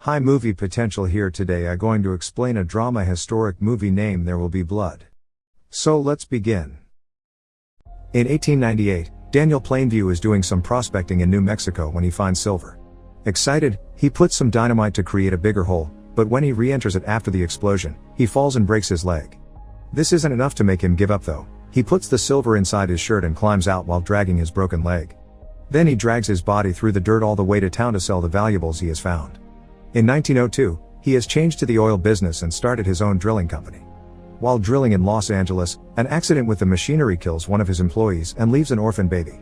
High movie potential here today. I'm going to explain a drama historic movie name There Will Be Blood. So let's begin. In 1898, Daniel Plainview is doing some prospecting in New Mexico when he finds silver. Excited, he puts some dynamite to create a bigger hole, but when he re-enters it after the explosion, he falls and breaks his leg. This isn't enough to make him give up though. He puts the silver inside his shirt and climbs out while dragging his broken leg. Then he drags his body through the dirt all the way to town to sell the valuables he has found. In 1902, he has changed to the oil business and started his own drilling company. While drilling in Los Angeles, an accident with the machinery kills one of his employees and leaves an orphan baby.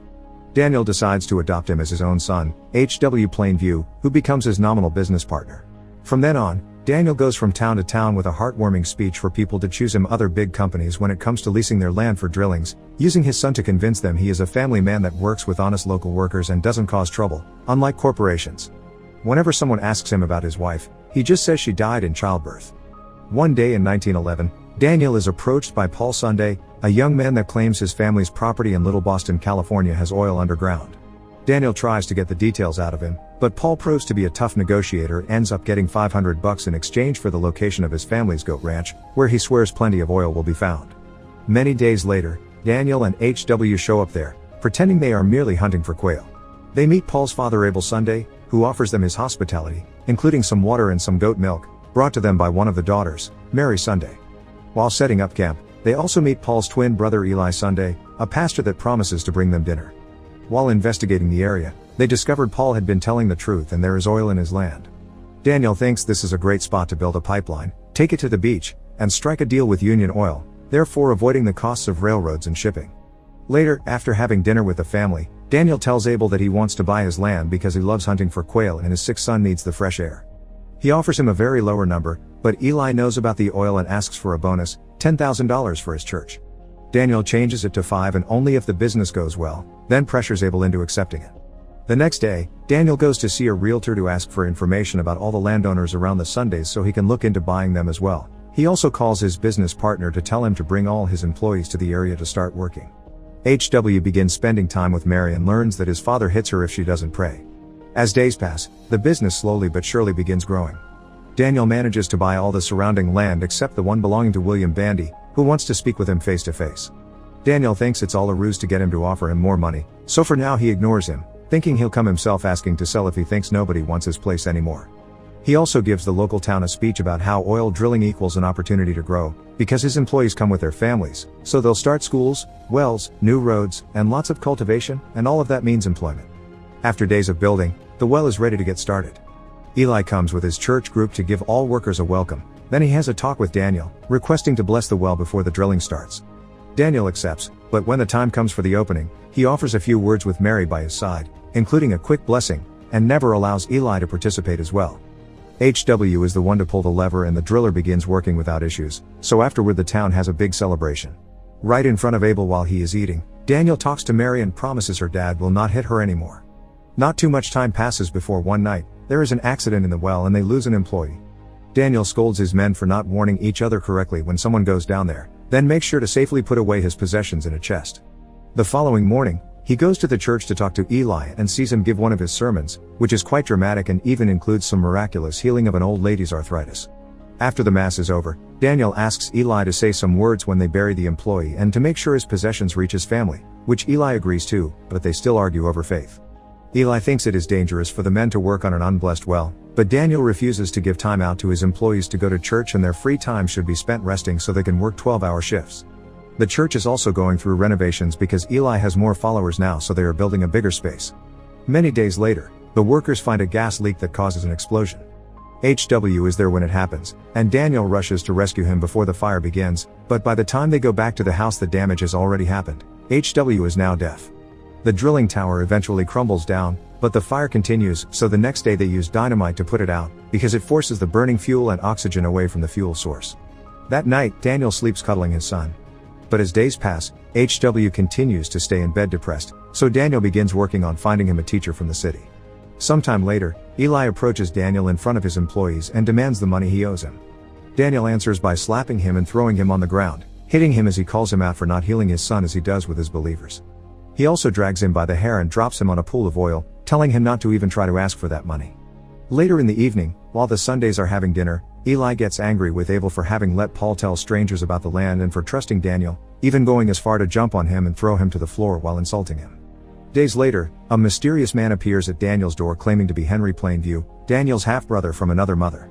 Daniel decides to adopt him as his own son, H.W. Plainview, who becomes his nominal business partner. From then on, Daniel goes from town to town with a heartwarming speech for people to choose him other big companies when it comes to leasing their land for drillings, using his son to convince them he is a family man that works with honest local workers and doesn't cause trouble, unlike corporations. Whenever someone asks him about his wife, he just says she died in childbirth. One day in 1911, Daniel is approached by Paul Sunday, a young man that claims his family's property in Little Boston, California has oil underground. Daniel tries to get the details out of him, but Paul proves to be a tough negotiator and ends up getting $500 in exchange for the location of his family's goat ranch, where he swears plenty of oil will be found. Many days later, Daniel and H.W. show up there, pretending they are merely hunting for quail. They meet Paul's father Abel Sunday, who offers them his hospitality, including some water and some goat milk, brought to them by one of the daughters, Mary Sunday. While setting up camp, they also meet Paul's twin brother Eli Sunday, a pastor that promises to bring them dinner. While investigating the area, they discovered Paul had been telling the truth and there is oil in his land. Daniel thinks this is a great spot to build a pipeline, take it to the beach, and strike a deal with Union Oil, therefore avoiding the costs of railroads and shipping. Later, after having dinner with the family, Daniel tells Abel that he wants to buy his land because he loves hunting for quail and his sick son needs the fresh air. He offers him a very lower number, but Eli knows about the oil and asks for a bonus, $10,000 for his church. Daniel changes it to $5,000 and only if the business goes well, then pressures Abel into accepting it. The next day, Daniel goes to see a realtor to ask for information about all the landowners around the Sundays so he can look into buying them as well. He also calls his business partner to tell him to bring all his employees to the area to start working. H.W. begins spending time with Mary and learns that his father hits her if she doesn't pray. As days pass, the business slowly but surely begins growing. Daniel manages to buy all the surrounding land except the one belonging to William Bandy, who wants to speak with him face to face. Daniel thinks it's all a ruse to get him to offer him more money, so for now he ignores him, thinking he'll come himself asking to sell if he thinks nobody wants his place anymore. He also gives the local town a speech about how oil drilling equals an opportunity to grow, because his employees come with their families, so they'll start schools, wells, new roads, and lots of cultivation, and all of that means employment. After days of building, the well is ready to get started. Eli comes with his church group to give all workers a welcome, then he has a talk with Daniel, requesting to bless the well before the drilling starts. Daniel accepts, but when the time comes for the opening, he offers a few words with Mary by his side, including a quick blessing, and never allows Eli to participate as well. H.W. is the one to pull the lever and the driller begins working without issues, so afterward the town has a big celebration. Right in front of Abel while he is eating, Daniel talks to Mary and promises her dad will not hit her anymore. Not too much time passes before one night, there is an accident in the well and they lose an employee. Daniel scolds his men for not warning each other correctly when someone goes down there, then makes sure to safely put away his possessions in a chest. The following morning, he goes to the church to talk to Eli and sees him give one of his sermons, which is quite dramatic and even includes some miraculous healing of an old lady's arthritis. After the mass is over, Daniel asks Eli to say some words when they bury the employee and to make sure his possessions reach his family, which Eli agrees to, but they still argue over faith. Eli thinks it is dangerous for the men to work on an unblessed well, but Daniel refuses to give time out to his employees to go to church and their free time should be spent resting so they can work 12-hour shifts. The church is also going through renovations because Eli has more followers now, so they are building a bigger space. Many days later, the workers find a gas leak that causes an explosion. H.W. is there when it happens, and Daniel rushes to rescue him before the fire begins, but by the time they go back to the house the damage has already happened. H.W. is now deaf. The drilling tower eventually crumbles down, but the fire continues, so the next day they use dynamite to put it out, because it forces the burning fuel and oxygen away from the fuel source. That night, Daniel sleeps cuddling his son. But as days pass, H.W. continues to stay in bed depressed, so Daniel begins working on finding him a teacher from the city. Sometime later, Eli approaches Daniel in front of his employees and demands the money he owes him. Daniel answers by slapping him and throwing him on the ground, hitting him as he calls him out for not healing his son as he does with his believers. He also drags him by the hair and drops him on a pool of oil, telling him not to even try to ask for that money. Later in the evening, While the Sundays are having dinner, Eli gets angry with Abel for having let Paul tell strangers about the land and for trusting Daniel, even going as far to jump on him and throw him to the floor while insulting him. Days later, a mysterious man appears at Daniel's door claiming to be Henry Plainview, Daniel's half-brother from another mother.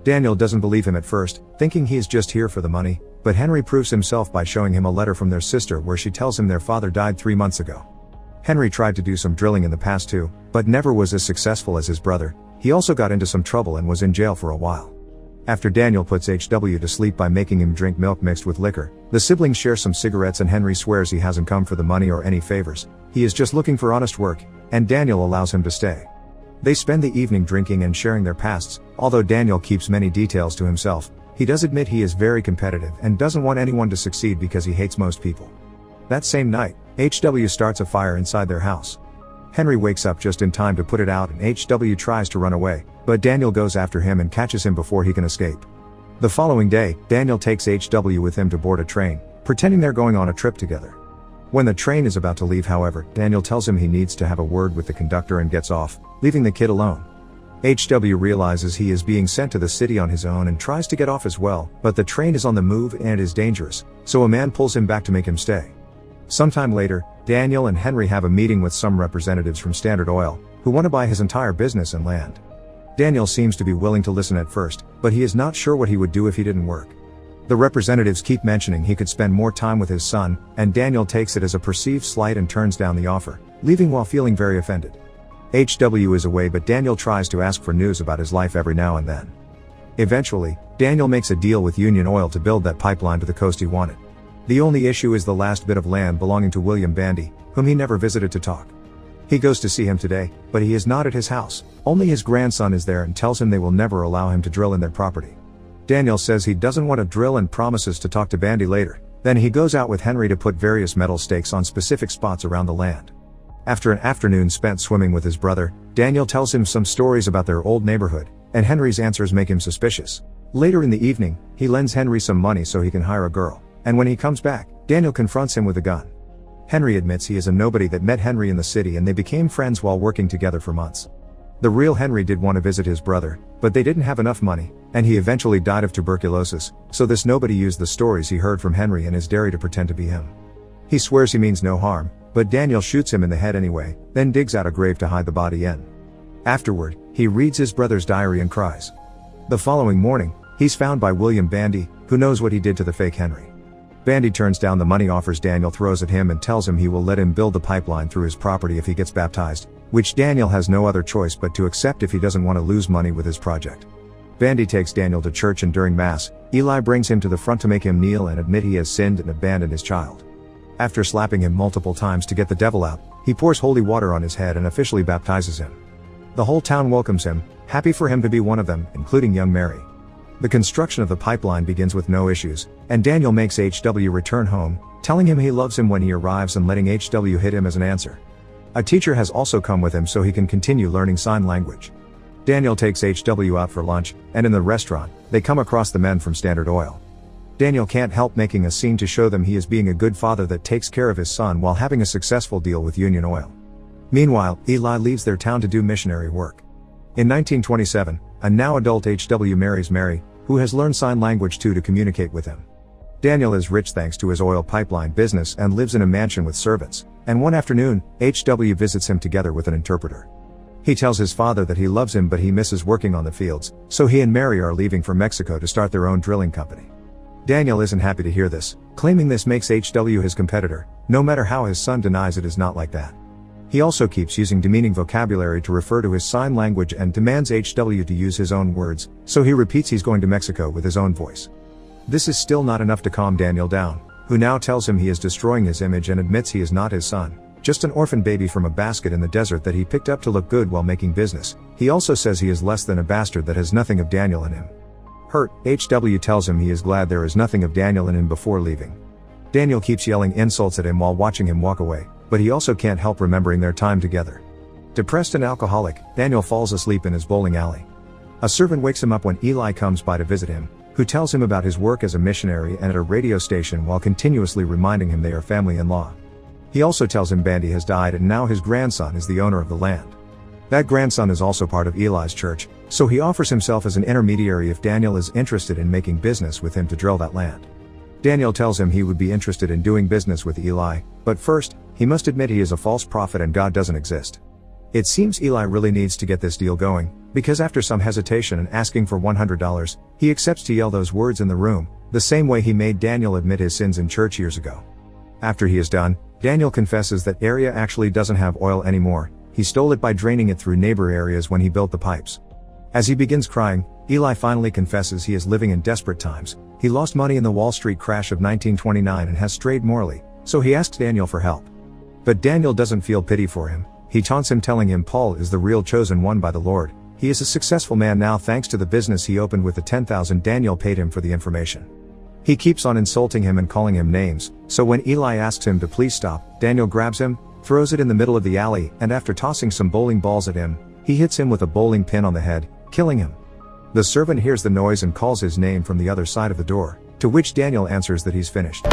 Daniel doesn't believe him at first, thinking he is just here for the money, but Henry proves himself by showing him a letter from their sister where she tells him their father died 3 months ago. Henry tried to do some drilling in the past too, but never was as successful as his brother. He also got into some trouble and was in jail for a while. After Daniel puts HW to sleep by making him drink milk mixed with liquor, the siblings share some cigarettes and Henry swears he hasn't come for the money or any favors. He is just looking for honest work, and Daniel allows him to stay. They spend the evening drinking and sharing their pasts. Although Daniel keeps many details to himself, he does admit he is very competitive and doesn't want anyone to succeed because he hates most people. That same night, HW starts a fire inside their house. Henry wakes up just in time to put it out and HW tries to run away, but Daniel goes after him and catches him before he can escape. The following day, Daniel takes HW with him to board a train, pretending they're going on a trip together. When the train is about to leave, however, Daniel tells him he needs to have a word with the conductor and gets off, leaving the kid alone. HW realizes he is being sent to the city on his own and tries to get off as well, but the train is on the move and it is dangerous, so a man pulls him back to make him stay. Sometime later, Daniel and Henry have a meeting with some representatives from Standard Oil, who want to buy his entire business and land. Daniel seems to be willing to listen at first, but he is not sure what he would do if he didn't work. The representatives keep mentioning he could spend more time with his son, and Daniel takes it as a perceived slight and turns down the offer, leaving while feeling very offended. HW is away, but Daniel tries to ask for news about his life every now and then. Eventually, Daniel makes a deal with Union Oil to build that pipeline to the coast he wanted. The only issue is the last bit of land belonging to William Bandy, whom he never visited to talk. He goes to see him today, but he is not at his house. Only his grandson is there and tells him they will never allow him to drill in their property. Daniel says he doesn't want to drill and promises to talk to Bandy later. Then he goes out with Henry to put various metal stakes on specific spots around the land. After an afternoon spent swimming with his brother, Daniel tells him some stories about their old neighborhood, and Henry's answers make him suspicious. Later in the evening, he lends Henry some money so he can hire a girl, and when he comes back, Daniel confronts him with a gun. Henry admits he is a nobody that met Henry in the city and they became friends while working together for months. The real Henry did want to visit his brother, but they didn't have enough money, and he eventually died of tuberculosis, so this nobody used the stories he heard from Henry and his dairy to pretend to be him. He swears he means no harm, but Daniel shoots him in the head anyway, then digs out a grave to hide the body in. Afterward, he reads his brother's diary and cries. The following morning, he's found by William Bandy, who knows what he did to the fake Henry. Bandy turns down the money offers Daniel throws at him and tells him he will let him build the pipeline through his property if he gets baptized, which Daniel has no other choice but to accept if he doesn't want to lose money with his project. Bandy takes Daniel to church and during Mass, Eli brings him to the front to make him kneel and admit he has sinned and abandoned his child. After slapping him multiple times to get the devil out, he pours holy water on his head and officially baptizes him. The whole town welcomes him, happy for him to be one of them, including young Mary. The construction of the pipeline begins with no issues, and Daniel makes HW return home, telling him he loves him when he arrives and letting HW hit him as an answer. A teacher has also come with him so he can continue learning sign language. Daniel takes HW out for lunch, and in the restaurant, they come across the men from Standard Oil. Daniel can't help making a scene to show them he is being a good father that takes care of his son while having a successful deal with Union Oil. Meanwhile, Eli leaves their town to do missionary work. In 1927, a now adult HW marries Mary, who has learned sign language too to communicate with him. Daniel is rich thanks to his oil pipeline business and lives in a mansion with servants, and one afternoon, HW visits him together with an interpreter. He tells his father that he loves him but he misses working on the fields, so he and Mary are leaving for Mexico to start their own drilling company. Daniel isn't happy to hear this, claiming this makes HW his competitor, no matter how his son denies it is not like that. He also keeps using demeaning vocabulary to refer to his sign language and demands HW to use his own words, so he repeats he's going to Mexico with his own voice. This is still not enough to calm Daniel down, who now tells him he is destroying his image and admits he is not his son, just an orphan baby from a basket in the desert that he picked up to look good while making business. He also says he is less than a bastard that has nothing of Daniel in him. Hurt, HW tells him he is glad there is nothing of Daniel in him before leaving. Daniel keeps yelling insults at him while watching him walk away, but he also can't help remembering their time together. Depressed and alcoholic, Daniel falls asleep in his bowling alley. A servant wakes him up when Eli comes by to visit him, who tells him about his work as a missionary and at a radio station while continuously reminding him they are family-in-law. He also tells him Bandy has died and now his grandson is the owner of the land. That grandson is also part of Eli's church, so he offers himself as an intermediary if Daniel is interested in making business with him to drill that land. Daniel tells him he would be interested in doing business with Eli, but first, he must admit he is a false prophet and God doesn't exist. It seems Eli really needs to get this deal going, because after some hesitation and asking for $100, he accepts to yell those words in the room, the same way he made Daniel admit his sins in church years ago. After he is done, Daniel confesses that area actually doesn't have oil anymore, he stole it by draining it through neighbor areas when he built the pipes. As he begins crying, Eli finally confesses he is living in desperate times, he lost money in the Wall Street crash of 1929 and has strayed morally, so he asks Daniel for help. But Daniel doesn't feel pity for him, he taunts him telling him Paul is the real chosen one by the Lord, he is a successful man now thanks to the business he opened with the $10,000 Daniel paid him for the information. He keeps on insulting him and calling him names, so when Eli asks him to please stop, Daniel grabs him, throws it in the middle of the alley, and after tossing some bowling balls at him, he hits him with a bowling pin on the head, killing him. The servant hears the noise and calls his name from the other side of the door, to which Daniel answers that he's finished.